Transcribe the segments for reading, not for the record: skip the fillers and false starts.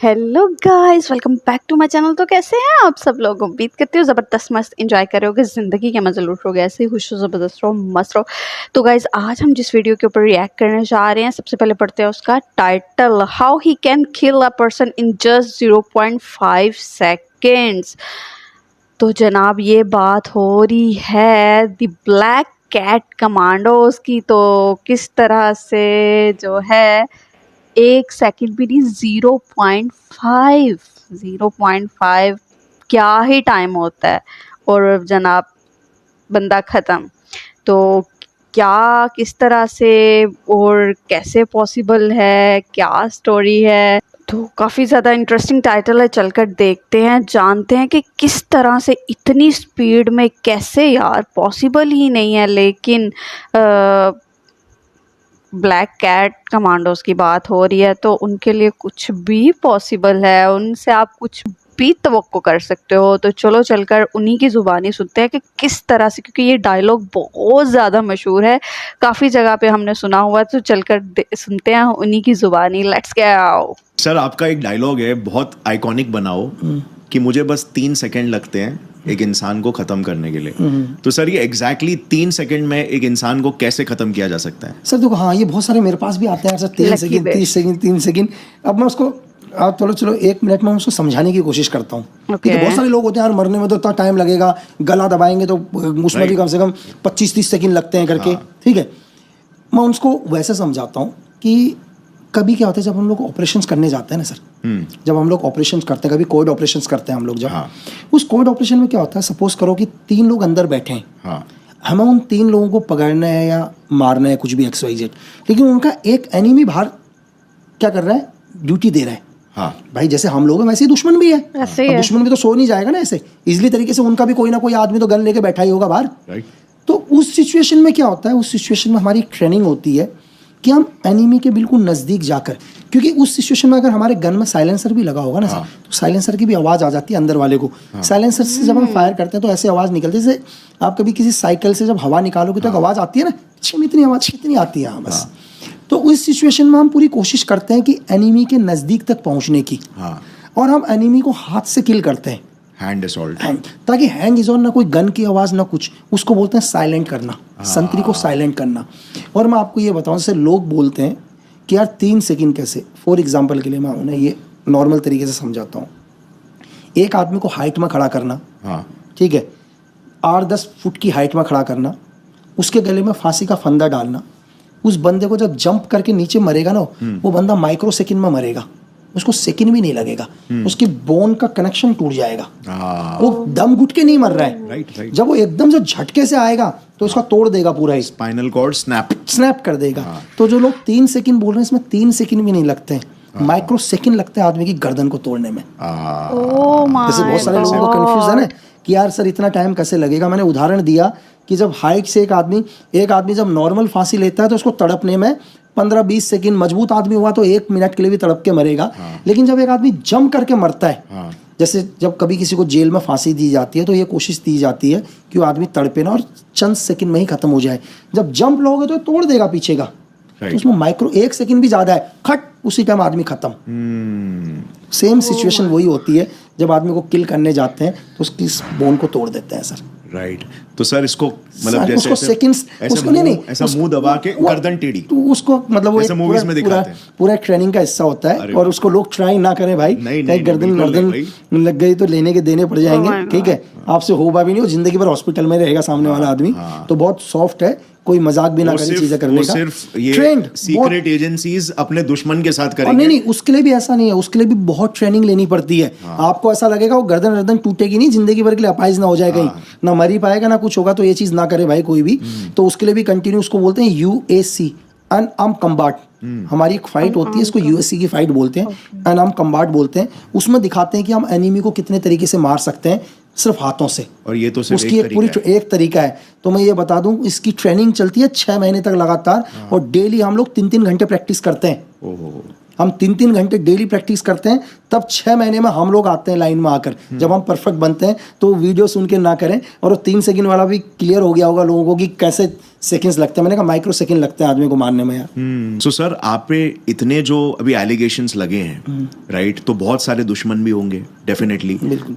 Hello guys, welcome back to my channel. तो कैसे हैं आप सब लोग? उम्मीद करते हो ज़बरदस्त मस्त एंजॉय कर रहे होगे, ज़िंदगी के मज़े लूट रहोगे, ऐसे ही खुश रहो, ज़बरदस्त रहो, मस्त रहो। तो गाइस, आज हम जिस वीडियो के ऊपर रिएक्ट करने जा रहे हैं, सबसे पहले पढ़ते हैं उसका title, how he can kill a person in just 0.5 seconds. तो जनाब, ये बात हो रही है द ब्लैक कैट कमांडोज की। तो किस तरह से जो है 1 सेकंड भी नहीं, 0.5 क्या ही टाइम होता है और जनाब बंदा ख़त्म। तो क्या, किस तरह से और कैसे पॉसिबल है, क्या स्टोरी है? तो काफ़ी ज़्यादा इंटरेस्टिंग टाइटल है, चलकर देखते हैं, जानते हैं कि किस तरह से इतनी स्पीड में कैसे। यार पॉसिबल ही नहीं है, लेकिन ब्लैक कैट कमांडोज की बात हो रही है तो उनके लिए कुछ भी पॉसिबल है, उनसे आप कुछ भी तवक्को कर सकते हो। तो चलो चलकर उन्हीं की ज़ुबानी सुनते हैं कि किस तरह से, क्योंकि ये डायलॉग बहुत ज़्यादा मशहूर है, काफ़ी जगह पे हमने सुना हुआ है। तो चलकर सुनते हैं उन्हीं की ज़ुबानी। Let's go. सर, आपका एक डायलॉग है बहुत आइकॉनिक बनाओ कि मुझे बस 3 सेकंड लगते हैं एक इंसान को खत्म करने के लिए। तो सर, ये एग्जैक्टली 3 सेकंड में एक इंसान को कैसे खत्म किया जा सकता है? सर देखो, हाँ ये बहुत सारे मेरे पास भी आते हैं सर, 3 सेकंड 30 सेकंड 3 सेकंड। अब मैं उसको चलो 1 मिनट में उसको समझाने की कोशिश करता हूँ। क्योंकि बहुत सारे लोग होते हैं यार, मरने में तो इतना टाइम लगेगा, गला दबाएंगे तो उसमें भी कम से कम 25-30 सेकंड लगते हैं करके। ठीक है, मैं उसको वैसे समझाता हूँ कि कभी क्या होता है, जब हम लोग ऑपरेशंस करने जाते हैं ना सर, जब हम लोग ऑपरेशंस करते हैं, कभी कोविड ऑपरेशंस करते हैं हम लोग, जब उस कोविड ऑपरेशन में क्या होता है, सपोज करो कि 3 लोग अंदर बैठे हैं, हमें उन 3 लोगों को पकड़ना है या मारना है, कुछ भी XYZ, लेकिन उनका एक एनिमी बाहर क्या कर रहा है, ड्यूटी दे रहा है। भाई जैसे हम लोग हैं वैसे ही दुश्मन भी है। दुश्मन भी तो सो नहीं जाएगा ना ऐसे इजली तरीके से, उनका भी कोई ना कोई आदमी तो गन लेके बैठा ही होगा बाहर। तो उस सिचुएशन में क्या होता है, उस सिचुएशन में हमारी ट्रेनिंग होती है कि हम एनिमी के बिल्कुल नज़दीक जाकर, क्योंकि उस सिचुएशन में अगर हमारे गन में साइलेंसर भी लगा होगा ना सर, तो साइलेंसर की भी आवाज़ आ जाती है अंदर वाले को। साइलेंसर से जब हम फायर करते हैं तो ऐसे आवाज़ निकलती है, जैसे आप कभी किसी साइकिल से जब हवा निकालोगे तो आवाज़ आती है ना, इतनी आवाज़ कितनी आती है बस। तो उस सिचुएशन में हम पूरी कोशिश करते हैं कि एनिमी के नज़दीक तक पहुँचने की, और हम एनिमी को हाथ से किल करते हैं, हैंड असॉल्ट, ताकि हैंड इज ऑन, ना कोई गन की आवाज़ ना कुछ, उसको बोलते हैं साइलेंट करना, संतरी को साइलेंट करना। और मैं आपको ये बताऊं, जैसे लोग बोलते हैं कि यार 3 सेकंड कैसे, फॉर एग्जांपल के लिए मैं उन्हें ये नॉर्मल तरीके से समझाता हूँ। एक आदमी को हाइट में खड़ा करना, ठीक है, 8-10 फुट की हाइट में खड़ा करना, उसके गले में फांसी का फंदा डालना, उस बंदे को जब जंप करके नीचे मरेगा ना, वो बंदा माइक्रो सेकंड में मरेगा, उसको सेकंड भी नहीं लगेगा, उसकी बोन का कनेक्शन टूट जाएगा, वो दम घुट के नहीं मर रहा है। जब वो एकदम से झटके से आएगा तो उसका तोड़ देगा पूरा ही, स्पाइनल कॉर्ड स्नैप कर देगा। तो जो लोग 3 सेकंड बोल रहे हैं, इसमें 3 सेकंड भी नहीं लगते हैं, माइक्रो सेकंड लगते हैं आदमी की गर्दन को तोड़ने में। जैसे बहुत सारे लोगों को कंफ्यूज है ना कि यार सर इतना टाइम कैसे लगेगा। मैंने उदाहरण दिया कि जब हाइट से एक आदमी जब नॉर्मल फांसी लेता है तो उसको तड़पने में 15-20 सेकंड, मजबूत आदमी हुआ तो 1 मिनट के लिए भी तड़प के मरेगा। लेकिन जब एक आदमी जंप करके मरता है, जैसे जब कभी किसी को जेल में फांसी दी जाती है तो ये कोशिश दी जाती है कि वो आदमी तड़पे ना और चंद सेकंड में ही खत्म हो जाए। जब जंप लोगे तो तोड़ देगा पीछे का, तो उसमें माइक्रो 1 सेकंड भी ज्यादा है, खट उसी टाइम आदमी खत्म। सेम सिचुएशन वही होती है, जब आदमी को किल करने जाते हैं तो उसकी बोन को तोड़ देते हैं सर। राइट। तो सर इसको मतलब जैसे उसको सेकंड्स, उसको नहीं ऐसा मुंह दबा के गर्दन टेढ़ी, तो उसको मतलब वो पूरा ट्रेनिंग का हिस्सा होता है। और उसको लोग ट्राई ना करें भाई, नहीं गर्दन लग गई तो लेने के देने पड़ जाएंगे। ठीक है, आपसे होगा भी नहीं, वो जिंदगी भर हॉस्पिटल में रहेगा सामने वाला आदमी। तो बहुत सॉफ्ट है, कोई मजाक भी ना करे चीजें करने का। सिर्फ ये ट्रेंड सीक्रेट एजेंसीज अपने दुश्मन के साथ करेंगे। नहीं, उसके लिए भी ऐसा नहीं है, उसके लिए भी बहुत ट्रेनिंग लेनी पड़ती है। आपको ऐसा लगेगा वो गर्दन टूटेगी नहीं, जिंदगी भर के लिए अपाइज ना हो जाए कहीं, ना मर ही पाएगा ना कुछ होगा, तो ये चीज ना करे भाई कोई भी। तो उसके लिए भी कंटिन्यू, उसको बोलते हैं UAC, अनआर्म्ड कम्बाट। हमारी एक फाइट होती है, इसको USC की फाइट बोलते हैं, अनआर्म्ड कम्बाट बोलते हैं। उसमें दिखाते हैं कि हम एनिमी को कितने तरीके से मार सकते हैं सिर्फ हाथों से, और ये तो सिर्फ उसकी एक पूरी एक तरीका है। तो मैं ये बता दूं, इसकी ट्रेनिंग चलती है 6 महीने तक लगातार, और डेली हम लोग 3-3 घंटे प्रैक्टिस करते हैं। हम 3-3 घंटे डेली प्रैक्टिस करते हैं, तब 6 महीने में हम लोग आते हैं लाइन में आकर। जब हम परफेक्ट बनते हैं तो वीडियो सुन के ना करें। और वो 3 सेकंड वाला भी क्लियर हो गया होगा लोगों को कि कैसे सेकंड्स लगते हैं। मैंने कहा माइक्रो सेकंड लगते हैं आदमी को मारने में यार। सो सर, आप पे इतने जो अभी एलिगेशंस लगे हैं, राइट, तो बहुत सारे दुश्मन भी होंगे डेफिनेटली। बिल्कुल।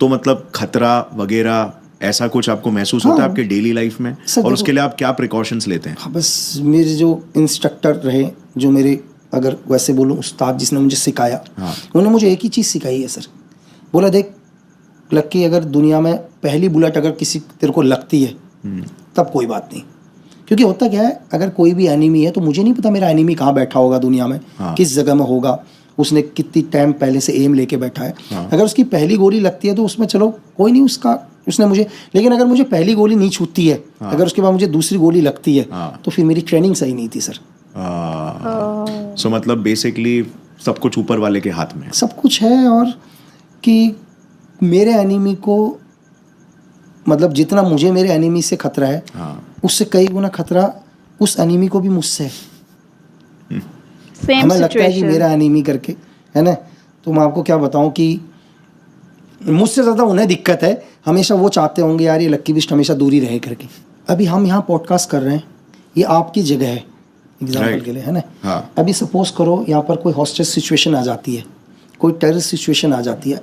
तो मतलब खतरा वगैरह ऐसा कुछ आपको महसूस होता है आपके डेली लाइफ में? और उसके लिए आप क्या प्रिकॉशंस लेते हैं? हाँ, बस मेरे जो इंस्ट्रक्टर रहे, जो मेरे अगर वैसे बोलूँ उस्ताद जिसने मुझे सिखाया, उन्होंने मुझे एक ही चीज़ सिखाई है सर। बोला देख लक्की, अगर दुनिया में पहली बुलेट अगर किसी तेरे को लगती है तब कोई बात नहीं। क्योंकि होता क्या है, अगर कोई भी एनिमी है तो मुझे नहीं पता मेरा एनिमी कहाँ बैठा होगा दुनिया में, किस जगह में होगा, उसने कितनी टाइम पहले से एम लेके बैठा है। अगर उसकी पहली गोली लगती है तो उसमें चलो कोई नहीं, उसने मुझे, लेकिन अगर मुझे पहली गोली नहीं छूटती है, अगर उसके बाद मुझे दूसरी गोली लगती है, तो फिर मेरी ट्रेनिंग सही नहीं थी सर। सो मतलब बेसिकली सब कुछ ऊपर वाले के हाथ में है। सब कुछ है। और कि मेरे एनिमी को, मतलब जितना मुझे मेरे एनिमी से खतरा है, उससे कई गुना खतरा उस एनिमी को भी मुझसे है। हमें लगता है कि मेरा एनिमी करके, है ना, तो मैं आपको क्या बताऊं कि मुझसे ज़्यादा उन्हें दिक्कत है। हमेशा वो चाहते होंगे यार ये लक्की बिस्ट हमेशा दूरी रहे करके। अभी हम यहाँ पॉडकास्ट कर रहे हैं, ये आपकी जगह है एग्जाम्पल के लिए, है ना। अभी सपोज करो यहाँ पर कोई हॉस्टेज सिचुएशन आ जाती है, कोई टेररिस्ट सिचुएशन आ जाती है,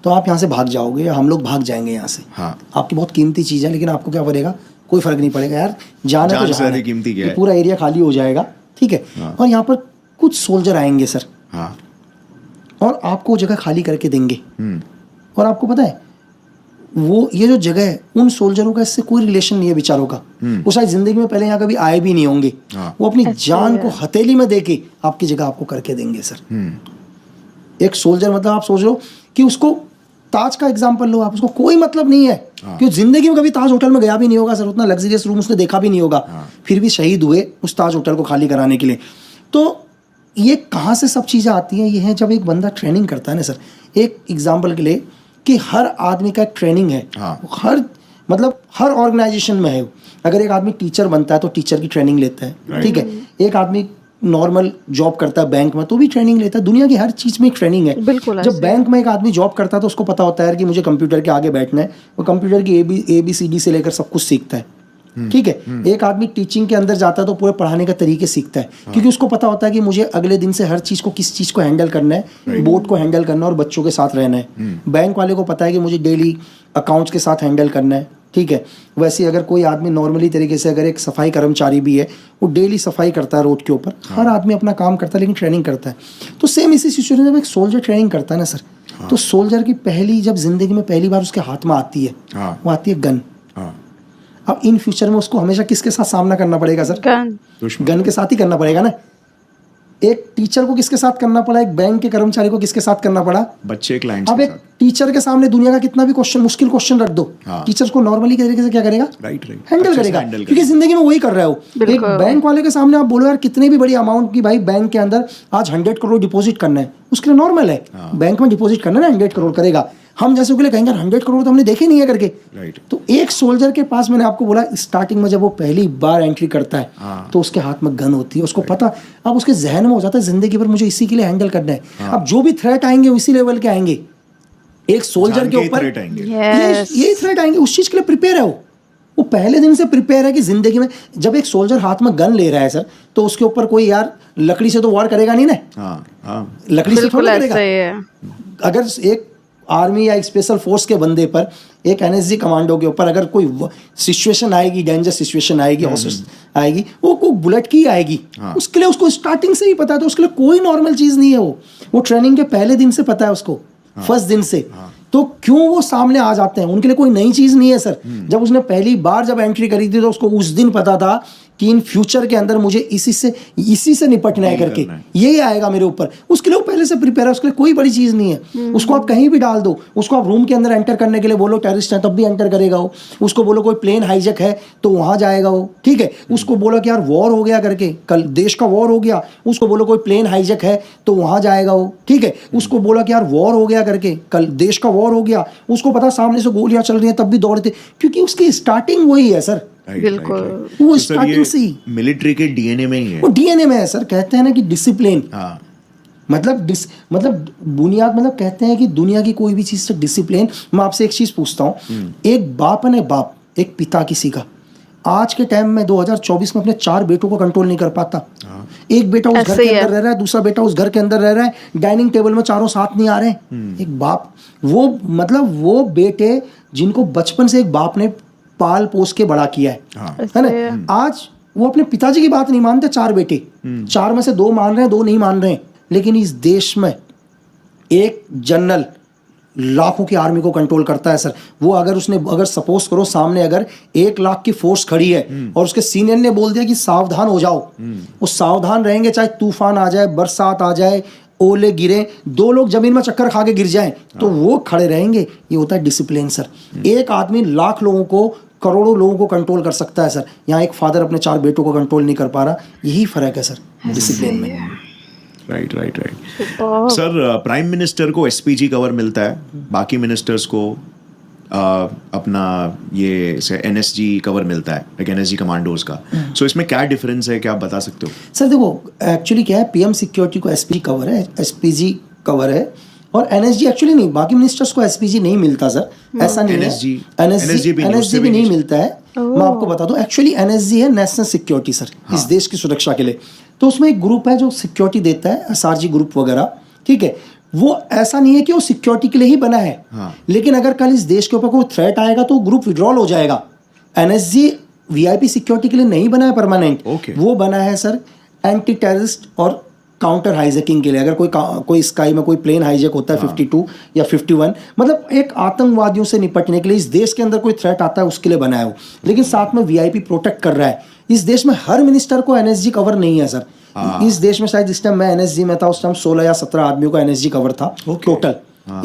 तो आप यहाँ से भाग जाओगे या हम लोग भाग जाएंगे यहाँ से। आपकी बहुत कीमती चीज़ है, लेकिन आपको क्या पड़ेगा, कोई फर्क नहीं पड़ेगा यार, जाना तो जाना है, पूरा एरिया खाली हो जाएगा, ठीक है। और यहाँ पर कुछ सोल्जर आएंगे सर, और आपको वो जगह खाली करके देंगे। और आपको पता है वो ये जो जगह है, उन सोल्जरों का इससे कोई रिलेशन नहीं है बेचारों का। वो शायद जिंदगी में पहले यहाँ कभी आए भी नहीं होंगे। वो अपनी जान को हथेली में देके आपकी जगह आपको करके देंगे सर। एक सोल्जर, मतलब आप सोच लो कि उसको ताज का एग्जाम्पल लो आप, उसको कोई मतलब नहीं है कि जिंदगी में कभी ताज होटल में गया भी नहीं होगा सर, उतना लग्जरियस रूम उसने देखा भी नहीं होगा, फिर भी शहीद हुए उस ताज होटल को खाली कराने के लिए। तो ये कहाँ से सब चीज़ें आती हैं? ये है जब एक बंदा ट्रेनिंग करता है ना सर। एक एग्जाम्पल के लिए कि हर आदमी का एक ट्रेनिंग है, हर ऑर्गेनाइजेशन में है। अगर एक आदमी टीचर बनता है तो टीचर की ट्रेनिंग लेता है, ठीक है। एक आदमी नॉर्मल जॉब करता है बैंक में तो भी ट्रेनिंग लेता है। दुनिया की हर चीज़ में एक ट्रेनिंग है। जब बैंक में एक आदमी जॉब करता है तो उसको पता होता है कि मुझे कंप्यूटर के आगे बैठना है, वो कंप्यूटर की ABCD से लेकर सब कुछ सीखता है, ठीक है। एक आदमी टीचिंग के अंदर जाता है तो पूरे पढ़ाने का तरीके सीखता है, क्योंकि उसको पता होता है कि मुझे अगले दिन से हर चीज़ को, किस चीज़ को हैंडल करना है, बोर्ड को हैंडल करना है और बच्चों के साथ रहना है। बैंक वाले को पता है कि मुझे डेली अकाउंट्स के साथ हैंडल करना है, ठीक है। वैसे अगर कोई आदमी नॉर्मली तरीके से, अगर एक सफाई कर्मचारी भी है, वो डेली सफाई करता है रोड के ऊपर, हर आदमी अपना काम करता है लेकिन ट्रेनिंग करता है। तो सेम इसी सिचुएशन में जब एक सोल्जर ट्रेनिंग करता है ना सर, तो सोल्जर की पहली, जब जिंदगी में पहली बार उसके हाथ में आती है, वो आती है गन। अब इन फ्यूचर में उसको हमेशा किसके साथ सामना करना पड़ेगा सर? गन के साथ ही करना पड़ेगा ना। एक टीचर को किसके साथ करना पड़ा, एक बैंक के कर्मचारी को किसके साथ करना पड़ा? बच्चे क्लाइंट्स अब के एक साथ। टीचर के सामने दुनिया का कितना भी क्वेश्चन, मुश्किल क्वेश्चन रख दो, टीचर को नॉर्मली के तरीके से क्या करेगा? हैंडल करेगा, क्योंकि जिंदगी में वही कर रहे हो। एक बैंक वाले के सामने आप बोलो यार कितनी भी बड़ी अमाउंट की, भाई बैंक के अंदर आज 100 करोड़ डिपॉजिट करना है, उसके लिए नॉर्मल है बैंक में डिपॉजिट करना ना, 100 करोड़ करेगा। हम जैसे के लिए कहेंगे 100 करोड़ तो हमने देखे नहीं है करके। तो एक सोल्जर के पास, मैंने आपको बोला स्टार्टिंग में जब वो पहली बार एंट्री करता है तो उसके हाथ में गन होती है, उसको पता, अब उसके जहन में हो जाता है जिंदगी भर मुझे इसी के लिए हैंडल करना है। अब जो भी थ्रेट आएंगे उसी लेवल के आएंगे। एक सोल्जर के ऊपर ये थ्रेट आएंगे, उस चीज के लिए प्रिपेयर है वो पहले दिन से प्रिपेयर है कि जिंदगी में जब एक सोल्जर हाथ में गन ले रहा है सर, तो उसके ऊपर कोई यार लकड़ी से तो वार करेगा नहीं ना, लकड़ी से थोड़ा करेगा। अगर एक आर्मी या एक स्पेशल फोर्स के बंदे पर, एक NSG कमांडो के ऊपर अगर कोई सिचुएशन आएगी, डेंजर सिचुएशन आएगी, हॉस्टेज आएगी, वो बुलेट की आएगी, उसके लिए उसको स्टार्टिंग से ही पता है। तो उसके लिए कोई नॉर्मल चीज़ नहीं है वो ट्रेनिंग के पहले दिन से पता है उसको, फर्स्ट दिन से। तो क्यों वो सामने आ जाते हैं? उनके लिए कोई नई चीज़ नहीं है सर। जब उसने पहली बार जब एंट्री करी थी तो उसको उस दिन पता था कि इन फ्यूचर के अंदर मुझे इसी से निपटना है करके, यही आएगा मेरे ऊपर। उसके लिए वो पहले से प्रिपेयर है, उसके लिए कोई बड़ी चीज़ नहीं है। उसको आप कहीं भी डाल दो, उसको आप रूम के अंदर एंटर करने के लिए बोलो टेररिस्ट है तब भी एंटर करेगा वो। उसको बोलो कोई प्लेन हाईजैक है तो वहाँ जाएगा वो, ठीक है। उसको बोलो कि यार वॉर हो गया करके, कल देश का वॉर हो गया, उसको बोलो कोई प्लेन हाईजैक है तो वहाँ जाएगा वो, ठीक है। उसको बोला कि यार वॉर हो गया करके, कल देश का वॉर हो गया, उसको पता सामने से गोलियां चल रही हैं तब भी दौड़ते, क्योंकि उसकी स्टार्टिंग वही है सर। बिल्कुल वो स्टार्टिंग से ही मिलिट्री के DNA में ही है, वो DNA में है सर। कहते हैं ना कि डिसिप्लिन, मतलब बुनियाद, मतलब कहते हैं कि दुनिया की कोई भी चीज़ से डिसिप्लिन। मैं आपसे एक चीज़ पूछता हूँ, एक बाप है ना, बाप, एक पिता किसी का आज के टाइम में 2024 में अपने 4 बेटों को कंट्रोल नहीं कर पाता। एक बेटा उस घर के अंदर रह रहा है, दूसरा बेटा उस घर के अंदर रह रहा है, डाइनिंग टेबल में चारों साथ नहीं आ रहे हैं। एक बाप, वो मतलब वो बेटे जिनको बचपन से एक बाप ने पाल पोस के बड़ा किया है ना, आज वो अपने पिताजी की बात नहीं मानते। 4 बेटे, 4 में से 2 मान रहे हैं, 2 नहीं मान रहे हैं। लेकिन इस देश में एक जनरल लाखों की आर्मी को कंट्रोल करता है सर। वो अगर सपोज करो सामने अगर 1 लाख की फोर्स खड़ी है और उसके सीनियर ने बोल दिया कि सावधान हो जाओ, वो सावधान रहेंगे, चाहे तूफान आ जाए, बरसात आ जाए, ओले गिरे, 2 लोग जमीन में चक्कर खा के गिर जाएं, तो वो खड़े रहेंगे। ये होता है डिसिप्लिन सर। एक आदमी लाख लोगों को, करोड़ों लोगों को कंट्रोल कर सकता है सर। यहाँ एक फादर अपने 4 बेटों को कंट्रोल नहीं कर पा रहा। यही फर्क है सर डिसिप्लिन में। राइट। सर, प्राइम मिनिस्टर को एसपीजी कवर मिलता है, बाकी मिनिस्टर्स को अपना ये से एनएसजी कवर मिलता है, एक एनएसजी कमांडोज का। सो इसमें क्या डिफरेंस है, क्या आप बता सकते हो? सर देखो, एक्चुअली क्या है, पीएम सिक्योरिटी को एसपी कवर है, एसपीजी कवर है, और एनएसजी एक्चुअली नहीं, बाकी मिनिस्टर्स को एसपीजी नहीं मिलता सर। ऐसा नहीं है, एनएसजी भी नहीं मिलता है। मैं आपको बता दूं, एक्चुअली एनएसजी है नेशनल सिक्योरिटी सर, इस देश की सुरक्षा के लिए। तो उसमें एक ग्रुप है जो सिक्योरिटी देता है, एसआरजी ग्रुप वगैरह, ठीक है। वो ऐसा नहीं है कि वो सिक्योरिटी के लिए ही बना है, लेकिन अगर कल इस देश के ऊपर कोई थ्रेट आएगा तो ग्रुप विड्रॉल हो जाएगा। एनएसजी वीआईपी सिक्योरिटी के लिए नहीं बना है परमानेंट, वो बना है सर एंटी टेररिस्ट और काउंटर हाईजैकिंग के लिए। अगर कोई स्काई में कोई प्लेन हाईजैक होता है 52 या 51, मतलब एक आतंकवादियों से निपटने के लिए, इस देश के अंदर कोई थ्रेट आता है उसके लिए बना है वो। लेकिन साथ में वीआईपी प्रोटेक्ट कर रहा है। इस देश में हर मिनिस्टर को एनएसजी कवर नहीं है सर। इस देश में शायद जिस टाइम मैं एनएसजी में था उस टाइम 16 या 17 आदमियों का एनएसजी कवर था टोटल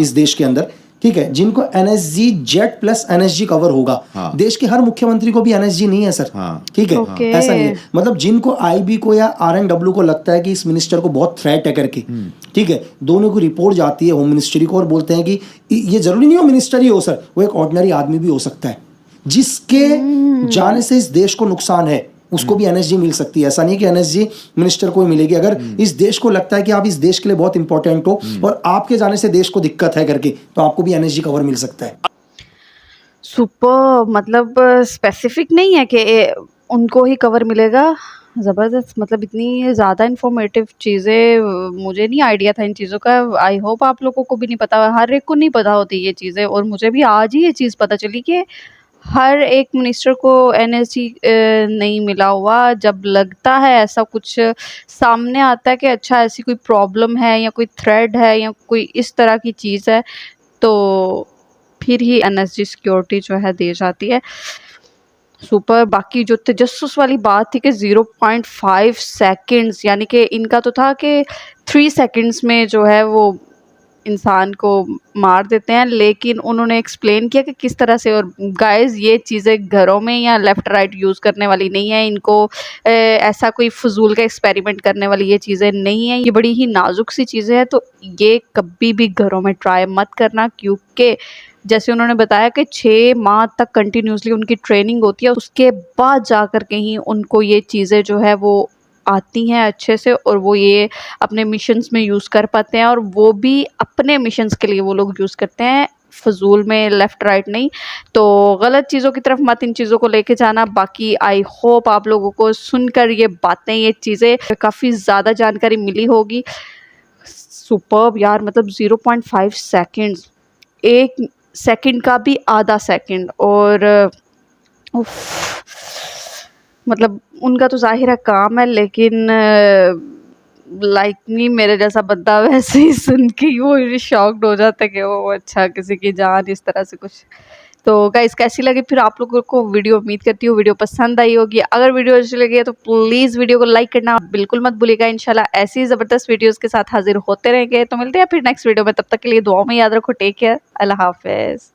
इस देश के अंदर, ठीक है, जिनको NSG jet plus NSG cover होगा। देश के हर मुख्यमंत्री को भी एनएसजी नहीं है सर, ठीक है, ऐसा नहीं है। मतलब जिनको आईबी को या आरएनडब्ल्यू को लगता है कि इस मिनिस्टर को बहुत थ्रेट है करके, ठीक है, दोनों को रिपोर्ट जाती है होम मिनिस्ट्री को और बोलते हैं कि ये जरूरी नहीं हो मिनिस्टर ही हो सर, वो एक ऑर्डिनरी आदमी भी हो सकता है जिसके जाने से इस देश को नुकसान है, उसको भी एनएसजी मिल सकती है। ऐसा नहीं कि एनएसजी मिनिस्टर को ही मिलेगी। अगर इस देश को लगता है कि आप इस देश के लिए बहुत इंपॉर्टेंट हो और आपके जाने से देश को दिक्कत है करके, तो आपको भी एनएसजी कवर मिल सकता है। सुपर, मतलब स्पेसिफिक नहीं है कि उनको ही कवर मिलेगा। ज़बरदस्त, मतलब इतनी ज़्यादा इन्फॉर्मेटिव चीज़ें, मुझे नहीं आइडिया था इन चीज़ों का। आई होप आप लोगों को भी नहीं पता, हर एक को नहीं पता होती ये चीज़ें, और मुझे भी आज ही ये चीज़ पता चली कि हर एक मिनिस्टर को एनएसजी नहीं मिला हुआ। जब लगता है ऐसा कुछ सामने आता है कि अच्छा ऐसी कोई प्रॉब्लम है या कोई थ्रेड है या कोई इस तरह की चीज़ है, तो फिर ही एनएसजी सिक्योरिटी जो है दी जाती है। सुपर। बाकी जो तजस्सुस वाली बात थी कि 0.5 सेकंड्स, यानी कि इनका तो था कि 3 सेकंड्स में जो है वो इंसान को मार देते हैं, लेकिन उन्होंने एक्सप्लेन किया कि किस तरह से। और गाइस, ये चीज़ें घरों में या लेफ़्ट राइट यूज़ करने वाली नहीं है, इनको ऐसा कोई फजूल का एक्सपेरिमेंट करने वाली ये चीज़ें नहीं हैं, ये बड़ी ही नाजुक सी चीज़ें हैं। तो ये कभी भी घरों में ट्राई मत करना, क्योंकि जैसे उन्होंने बताया कि 6 माह तक कंटिन्यूसली उनकी ट्रेनिंग होती है, उसके बाद जा कर के ही उनको ये चीज़ें जो है वो आती हैं अच्छे से, और वो ये अपने मिशंस में यूज़ कर पाते हैं, और वो भी अपने मिशंस के लिए वो लोग यूज़ करते हैं, फजूल में लेफ़्ट राइट नहीं। तो गलत चीज़ों की तरफ मत इन चीज़ों को लेके जाना। बाकी आई होप आप लोगों को सुनकर ये बातें, ये चीज़ें काफ़ी ज़्यादा जानकारी मिली होगी। सुपर्ब यार, मतलब 0.5 सेकेंड्स, 1 सेकंड का भी आधा सेकंड, और मतलब उनका तो ज़ाहिर है काम है, लेकिन लाइक नहीं, मेरे जैसा बंदा वैसे ही सुन के ही वो शॉक्ड हो जाता है कि वो अच्छा किसी की जान इस तरह से कुछ। तो गाइस, कैसी लगी फिर आप लोगों को वीडियो? उम्मीद करती हूँ वीडियो पसंद आई होगी। अगर वीडियो अच्छी लगी है तो प्लीज़ वीडियो को लाइक करना बिल्कुल मत भूलिएगा। इंशाल्लाह ऐसी ज़बरदस्त वीडियोज़ के साथ हाजिर होते रहेंगे। तो मिलते हैं फिर नेक्स्ट वीडियो में, तब तक के लिए दुआ में याद रखो। टेक केयर, अल्लाह हाफिज़।